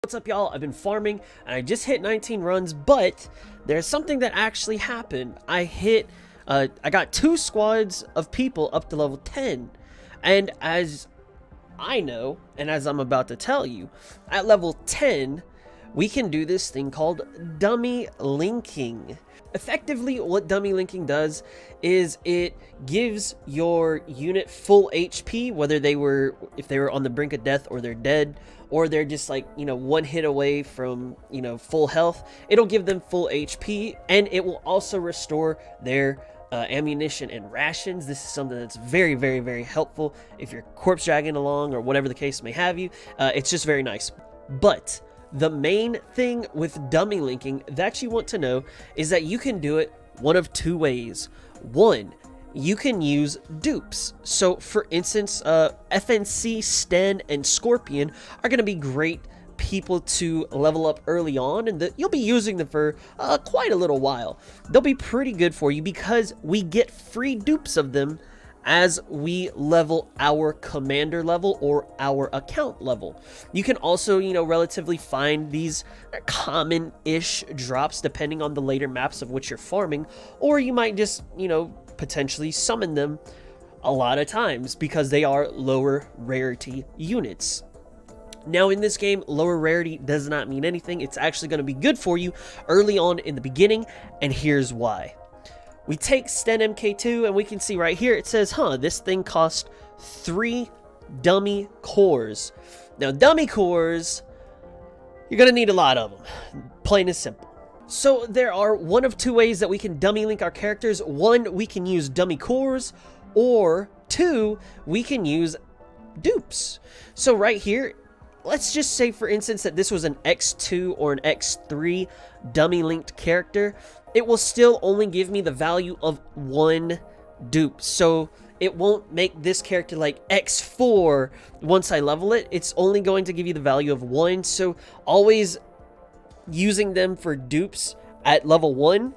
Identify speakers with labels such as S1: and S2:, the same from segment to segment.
S1: What's up, y'all? I've been farming and I just hit 19 runs, but there's something that actually happened. I got 2 squads of people up to level 10, and as I know, and as I'm about to tell you, at level 10 we can do this thing called dummy linking. Effectively, what dummy linking does is it gives your unit full HP, whether if they were on the brink of death, or they're dead, or they're just like, one hit away from, full health. It'll give them full HP, and it will also restore their ammunition and rations. This is something that's very, very, very helpful if you're corpse dragging along or whatever the case may have you. It's just very nice. But the main thing with dummy linking that you want to know is that you can do it one of 2 ways. One, you can use dupes. So for instance, FNC, Sten, and Scorpion are going to be great people to level up early on, and you'll be using them for quite a little while. They'll be pretty good for you because we get free dupes of them as we level our commander level or our account level. You can also, relatively find these common-ish drops depending on the later maps of which you're farming, or you might just, potentially summon them a lot of times because they are lower rarity units. Now in this game, lower rarity does not mean anything. It's actually going to be good for you early on in the beginning, and here's why. We take Sten MK2 and we can see right here, it says, this thing cost 3 dummy cores. Now, dummy cores, you're going to need a lot of them, plain and simple. So there are one of 2 ways that we can dummy link our characters. One, we can use dummy cores, or 2, we can use dupes. So right here, let's just say, for instance, that this was an X2 or an X3 dummy linked character. It will still only give me the value of 1 dupe. So it won't make this character like X4 once I level it. It's only going to give you the value of 1. So always using them for dupes at level 1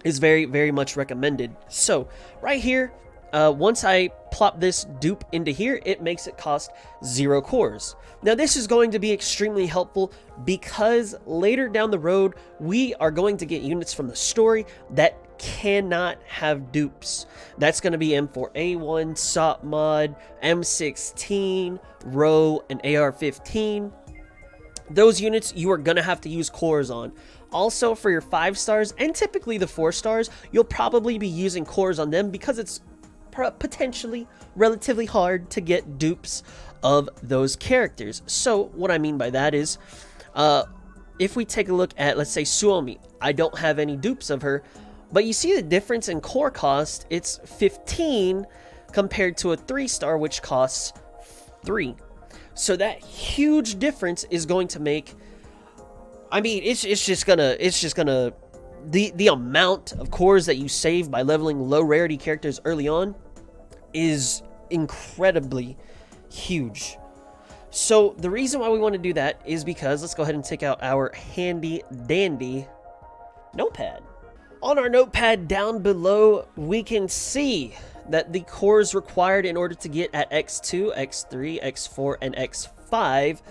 S1: is very, very much recommended. So right here, once I plop this dupe into here, it makes it cost 0 cores. Now this is going to be extremely helpful because later down the road, we are going to get units from the story that cannot have dupes. That's going to be M4A1, SOP mod, M16, Row, and AR-15. Those units you are going to have to use cores on. Also, for your 5 stars and typically the 4 stars, you'll probably be using cores on them because it's potentially relatively hard to get dupes of those characters. So what I mean by that is, if we take a look at, let's say, Suomi, I don't have any dupes of her, but you see the difference in core cost. It's 15 compared to a 3-star, which costs 3. So that huge difference is going to make, it's just gonna the amount of cores that you save by leveling low rarity characters early on is incredibly huge. So the reason why we want to do that is because, let's go ahead and take out our handy dandy notepad. On our notepad down below, we can see that the cores required in order to get at X2, X3, X4, and X5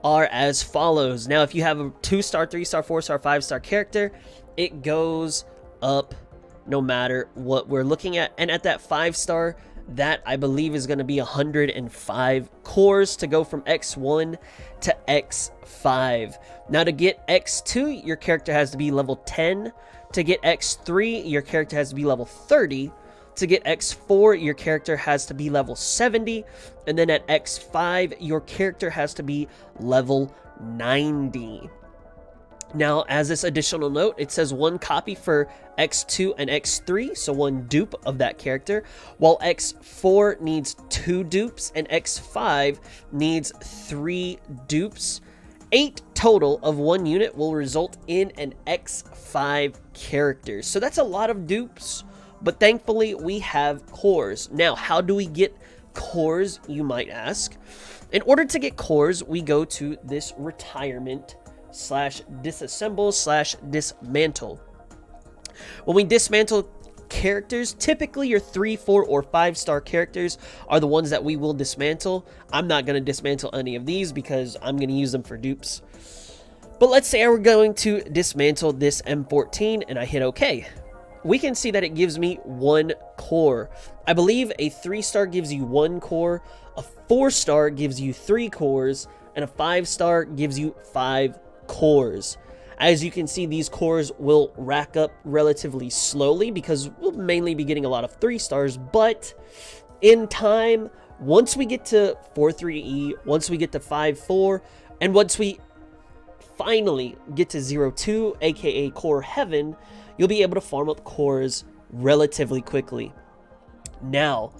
S1: are as follows. Now, if you have a 2-star, 3-star, 4-star, 5-star character, it goes up no matter what we're looking at. And at that 5-star, that I believe is going to be 105 cores to go from X1 to X5. Now, to get X2, your character has to be level 10. To get X3, your character has to be level 30. To get X4, your character has to be level 70. And then at X5, your character has to be level 90. Now, as this additional note, it says 1 copy for X2 and X3, so 1 dupe of that character, while X4 needs 2 dupes and X5 needs 3 dupes. 8 total of 1 unit will result in an X5 character. So that's a lot of dupes, but thankfully we have cores. Now, how do we get cores, you might ask? In order to get cores, we go to this retirement /disassemble /dismantle. When we dismantle characters, typically your 3, 4, or 5-star characters are the ones that we will dismantle. I'm not going to dismantle any of these because I'm going to use them for dupes. But let's say we're going to dismantle this M14 and I hit OK. We can see that it gives me 1 core. I believe a 3-star gives you 1 core, a 4-star gives you 3 cores, and a 5-star gives you 5 cores. As you can see, these cores will rack up relatively slowly because we'll mainly be getting a lot of 3 stars, but in time, once we get to 4-3E, once we get to 5-4, and once we finally get to 0-2, aka core heaven, you'll be able to farm up cores relatively quickly. Now,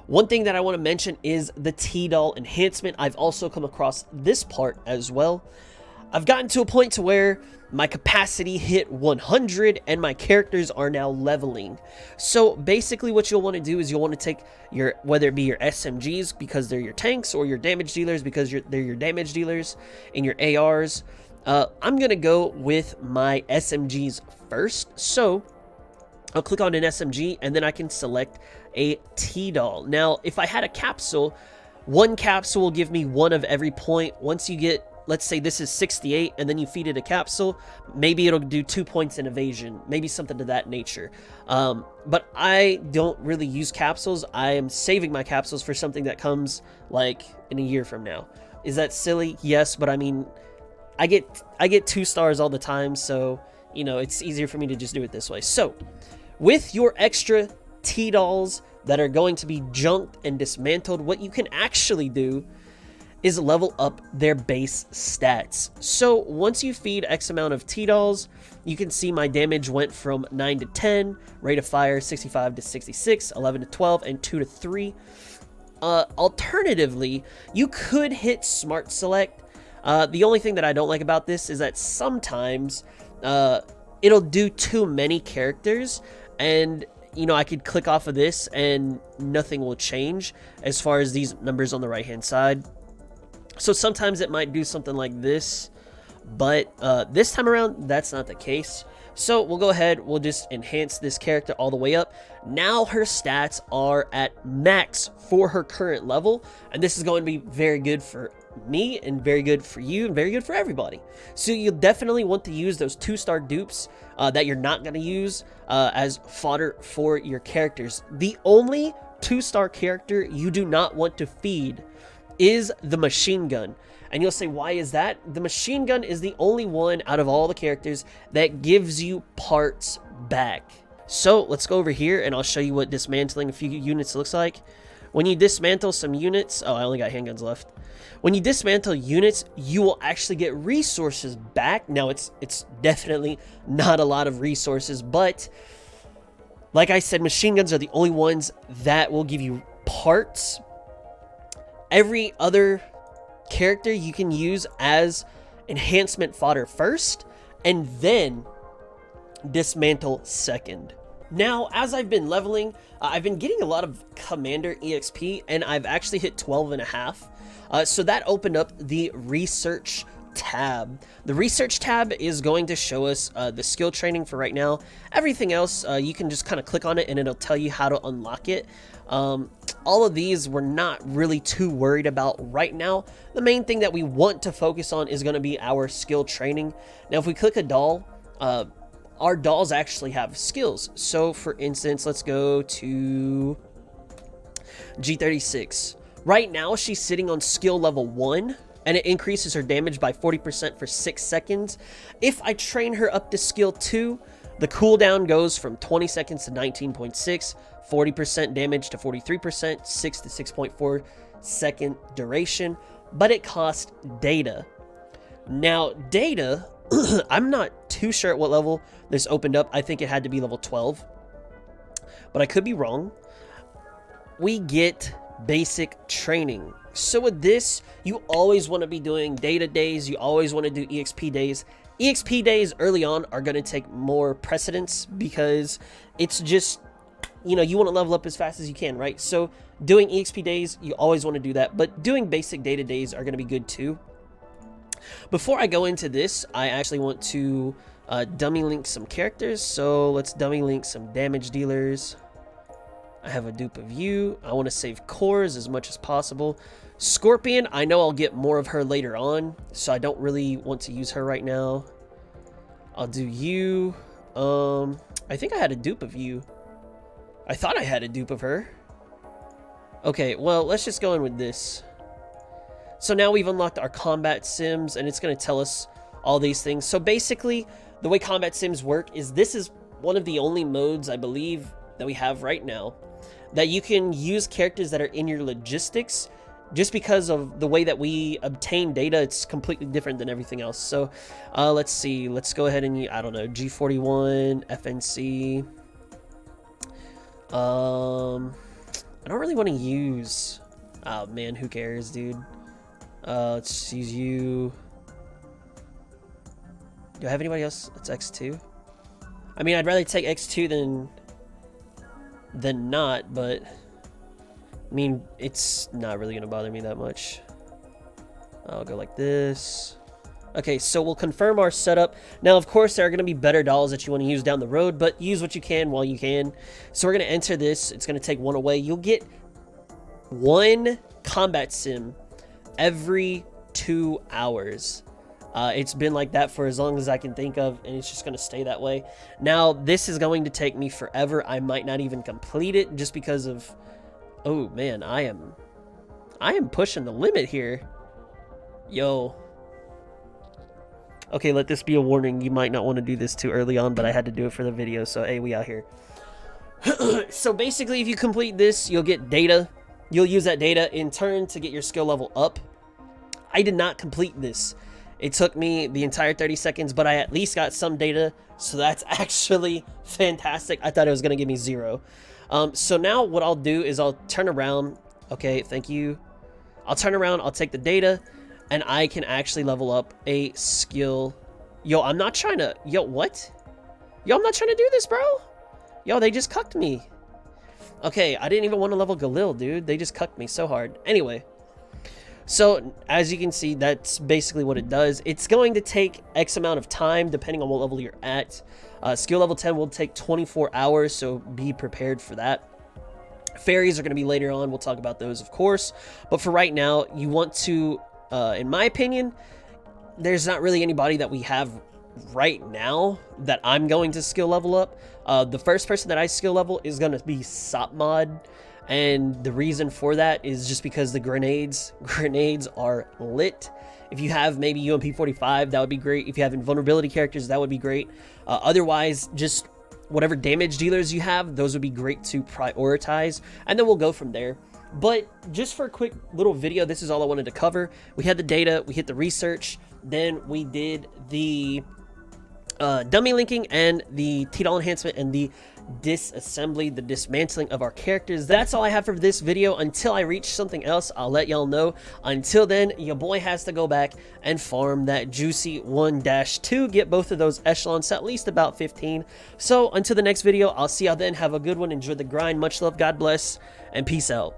S1: one thing that I want to mention is the T-Doll enhancement. I've also come across this part as well. I've gotten to a point to where my capacity hit 100 and my characters are now leveling. So basically what you'll want to do is you'll want to take your, whether it be your SMGs because they're your tanks, or your damage dealers because they're your damage dealers, and your ARs. I'm going to go with my SMGs first. So I'll click on an SMG and then I can select a T-Doll. Now, if I had a capsule, one capsule will give me 1 of every point. Once you get, let's say this is 68 and then you feed it a capsule, maybe it'll do 2 points in evasion, maybe something to that nature. But I don't really use capsules. I am saving my capsules for something that comes like in a year from now. Is that silly? Yes, but I mean, I get 2 stars all the time, so you know, it's easier for me to just do it this way. So with your extra T-Dolls that are going to be junked and dismantled, what you can actually do is level up their base stats. So once you feed X amount of T-Dolls, you can see my damage went from 9 to 10, rate of fire 65 to 66, 11 to 12, and 2 to 3. Alternatively, you could hit Smart Select. The only thing that I don't like about this is that sometimes it'll do too many characters, and you know, I could click off of this and nothing will change as far as these numbers on the right hand side. So sometimes it might do something like this, but this time around that's not the case. So we'll go ahead, we'll just enhance this character all the way up. Now her stats are at max for her current level, and this is going to be very good for me and very good for you and very good for everybody. So you'll definitely want to use those 2-star dupes that you're not going to use as fodder for your characters. The only 2-star character you do not want to feed is the machine gun. And you'll say, why is that? The machine gun is the only one out of all the characters that gives you parts back. So let's go over here and I'll show you what dismantling a few units looks like. When you dismantle some units, oh, I only got handguns left. When you dismantle units, you will actually get resources back. Now, it's definitely not a lot of resources, but like I said, machine guns are the only ones that will give you parts. Every other character you can use as enhancement fodder first, and then dismantle second. Now, as I've been leveling, I've been getting a lot of Commander EXP, and I've actually hit 12.5. So that opened up the research tab. The research tab is going to show us the skill training for right now. Everything else, you can just kind of click on it and it'll tell you how to unlock it. All of these we're not really too worried about right now. The main thing that we want to focus on is going to be our skill training. Now, if we click a doll, our dolls actually have skills. So for instance, let's go to G36. Right now, she's sitting on skill level 1, and it increases her damage by 40% for 6 seconds. If I train her up to skill 2, the cooldown goes from 20 seconds to 19.6, 40% damage to 43%, 6 to 6.4 second duration, but it costs data. Now, data, I'm not too sure at what level this opened up. I think it had to be level 12, but I could be wrong. We get basic training. So with this, you always want to be doing data days. You always want to do EXP days. EXP days early on are going to take more precedence because it's just, you know, you want to level up as fast as you can, right? So doing EXP days, you always want to do that, but doing basic data days are going to be good too. Before I go into this, I actually want to dummy link some characters. So let's dummy link some damage dealers. I have a dupe of you. I want to save cores as much as possible. Scorpion, I know I'll get more of her later on, so I don't really want to use her right now. I'll do you. I think I had a dupe of you. I thought I had a dupe of her. Okay, well, let's just go in with this. So now we've unlocked our combat sims, and it's going to tell us all these things. So basically, the way combat sims work is this is one of the only modes, I believe, that we have right now that you can use characters that are in your logistics. Just because of the way that we obtain data, it's completely different than everything else. So let's see. Let's go ahead and, I don't know, G41, FNC. I don't really want to use... Oh, man, who cares, dude? Let's use you. Do I have anybody else that's X2? I mean, I'd rather take X2 than not, but... I mean, it's not really going to bother me that much. I'll go like this. Okay, so we'll confirm our setup. Now, of course, there are going to be better dolls that you want to use down the road, but use what you can while you can. So we're going to enter this. It's going to take one away. You'll get one combat sim every 2 hours. It's been like that for as long as I can think of, and it's just going to stay that way. Now, this is going to take me forever. I might not even complete it just because of... Oh man, I am pushing the limit here. Yo. Okay, let this be a warning. You might not want to do this too early on, but I had to do it for the video, so hey, we out here. So basically, if you complete this, you'll get data. You'll use that data in turn to get your skill level up. I did not complete this. It took me the entire 30 seconds, but I at least got some data, so that's actually fantastic. I thought it was going to give me 0. So now what I'll do is I'll turn around. Okay, thank you. I'll turn around, I'll take the data, and I can actually level up a skill. Yo, I'm not trying to... Yo, what? Yo, I'm not trying to do this, bro. Yo, they just cucked me. Okay, I didn't even want to level Galil, dude. They just cucked me so hard. Anyway. So, as you can see, that's basically what it does. It's going to take X amount of time, depending on what level you're at. Skill level 10 will take 24 hours, so be prepared for that. Fairies are going to be later on. We'll talk about those, of course. But for right now, you want to, in my opinion, there's not really anybody that we have right now that I'm going to skill level up. The first person that I skill level is going to be Sopmod. And the reason for that is just because the grenades are lit. If you have maybe UMP45, that would be great. If you have invulnerability characters, that would be great. Otherwise, just whatever damage dealers you have, those would be great to prioritize. And then we'll go from there. But just for a quick little video, this is all I wanted to cover. We had the data, we hit the research, then we did the dummy linking and the T-doll enhancement and the disassembly, the dismantling of our characters. That's all I have for this video. Until I reach something else, I'll let y'all know. Until then, your boy has to go back and farm that juicy 1-2, get both of those echelons to at least about 15. So until the next video, I'll see y'all then. Have a good one. Enjoy the grind. Much love. God bless. And peace out.